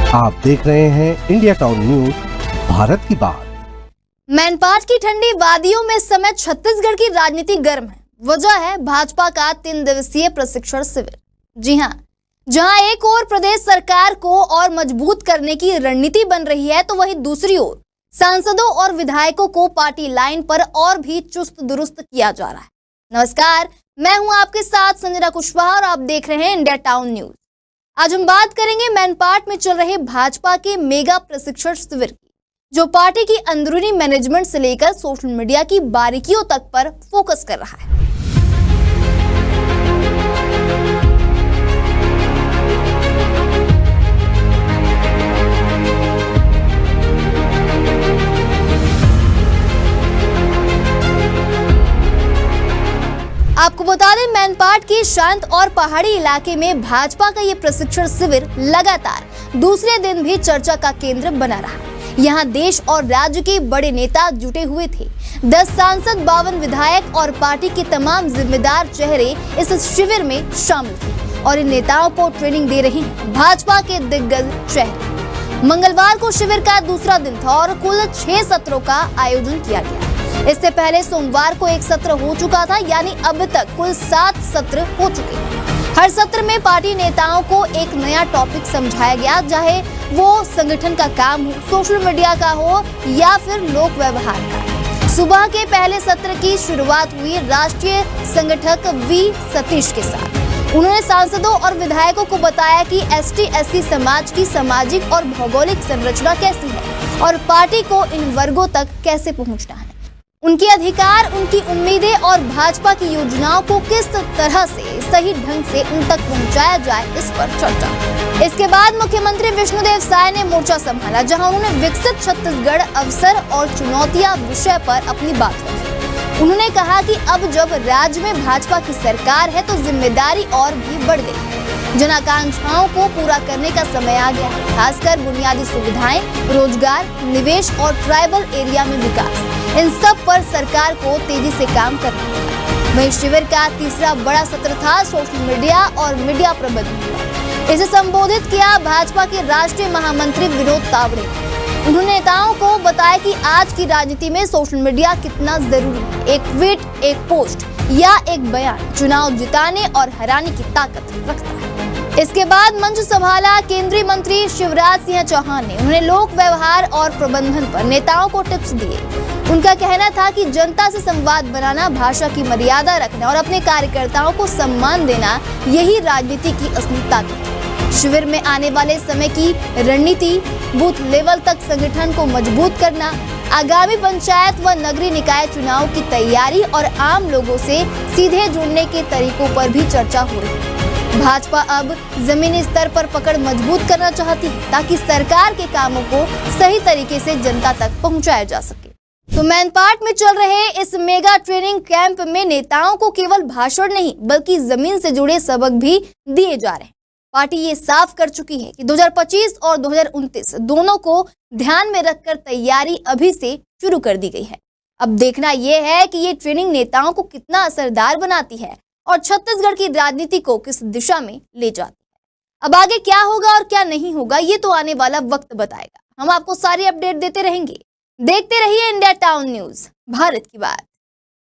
आप देख रहे हैं इंडिया टाउन न्यूज, भारत की बात। मैनपाट की ठंडी वादियों में इस समय छत्तीसगढ़ की राजनीति गर्म है। वजह है भाजपा का 3 दिवसीय प्रशिक्षण शिविर। जी हां, जहां एक ओर प्रदेश सरकार को और मजबूत करने की रणनीति बन रही है, तो वहीं दूसरी ओर सांसदों और विधायकों को पार्टी लाइन पर और भी चुस्त दुरुस्त किया जा रहा है। नमस्कार, मैं हूं आपके साथ संजना कुशवाहा और आप देख रहे हैं इंडिया टाउन न्यूज। आज हम बात करेंगे मैनपाट में चल रहे भाजपा के मेगा प्रशिक्षण शिविर की, जो पार्टी की अंदरूनी मैनेजमेंट से लेकर सोशल मीडिया की बारीकियों तक पर फोकस कर रहा है। आपको बता दें, मैनपाट के शांत और पहाड़ी इलाके में भाजपा का ये प्रशिक्षण शिविर लगातार दूसरे दिन भी चर्चा का केंद्र बना रहा। यहाँ देश और राज्य के बड़े नेता जुटे हुए थे। 10 सांसद, 52 विधायक और पार्टी के तमाम जिम्मेदार चेहरे इस शिविर में शामिल थे और इन नेताओं को ट्रेनिंग दे रहे हैं भाजपा के दिग्गज चेहरे। मंगलवार को शिविर का दूसरा दिन था और कुल 6 सत्रों का आयोजन किया गया। इससे पहले सोमवार को एक सत्र हो चुका था, यानी अब तक कुल 7 सत्र हो चुके हैं। हर सत्र में पार्टी नेताओं को एक नया टॉपिक समझाया गया, चाहे वो संगठन का काम हो, सोशल मीडिया का हो या फिर लोक व्यवहार का। सुबह के पहले सत्र की शुरुआत हुई राष्ट्रीय संगठक वी सतीश के साथ। उन्होंने सांसदों और विधायकों को बताया कि ST/SC समाज की सामाजिक और भौगोलिक संरचना कैसी है और पार्टी को इन वर्गों तक कैसे पहुंचना है, उनके अधिकार, उनकी उम्मीदें और भाजपा की योजनाओं को किस तरह से सही ढंग से उन तक पहुंचाया जाए, इस पर चर्चा। इसके बाद मुख्यमंत्री विष्णुदेव साय ने मोर्चा संभाला, जहां उन्होंने विकसित छत्तीसगढ़ अवसर और चुनौतियां विषय पर अपनी बात रखी। उन्होंने कहा कि अब जब राज्य में भाजपा की सरकार है, तो जिम्मेदारी और भी बढ़ गई है। जन आकांक्षाओं को पूरा करने का समय आ गया, खासकर बुनियादी सुविधाएं, रोजगार, निवेश और ट्राइबल एरिया में विकास, इन सब पर सरकार को तेजी से काम करना होगा। वहीं शिविर का तीसरा बड़ा सत्र था सोशल मीडिया और मीडिया प्रबंधन। इसे संबोधित किया भाजपा के राष्ट्रीय महामंत्री विनोद तावड़े। उन्होंने नेताओं को बताया कि आज की राजनीति में सोशल मीडिया कितना जरूरी है। एक ट्वीट, एक पोस्ट या एक बयान चुनाव जिताने और हराने की ताकत रखता है। इसके बाद मंच संभाला केंद्रीय मंत्री शिवराज सिंह चौहान ने। उन्हें लोक व्यवहार और प्रबंधन पर नेताओं को टिप्स दिए। उनका कहना था कि जनता से संवाद बनाना, भाषा की मर्यादा रखना और अपने कार्यकर्ताओं को सम्मान देना, यही राजनीति की असली ताकत है। शिविर में आने वाले समय की रणनीति, बूथ लेवल तक संगठन को मजबूत करना, आगामी पंचायत व नगरीय निकाय चुनाव की तैयारी और आम लोगों से सीधे जुड़ने के तरीकों पर भी चर्चा हो रही है। भाजपा अब जमीनी स्तर पर पकड़ मजबूत करना चाहती है, ताकि सरकार के कामों को सही तरीके से जनता तक पहुंचाया जा सके। तो मैनपाट में चल रहे इस मेगा ट्रेनिंग कैंप में नेताओं को केवल भाषण नहीं, बल्कि जमीन से जुड़े सबक भी दिए जा रहे हैं। पार्टी ये साफ कर चुकी है कि 2025 और 2029 दोनों को ध्यान में रखकर तैयारी अभी से शुरू कर दी गई है। अब देखना यह है कि ये ट्रेनिंग नेताओं को कितना असरदार बनाती है और छत्तीसगढ़ की राजनीति को किस दिशा में ले जाती है। अब आगे क्या होगा और क्या नहीं होगा, ये तो आने वाला वक्त बताएगा। हम आपको सारी अपडेट देते रहेंगे। देखते रहिए इंडिया टाउन न्यूज, भारत की बात।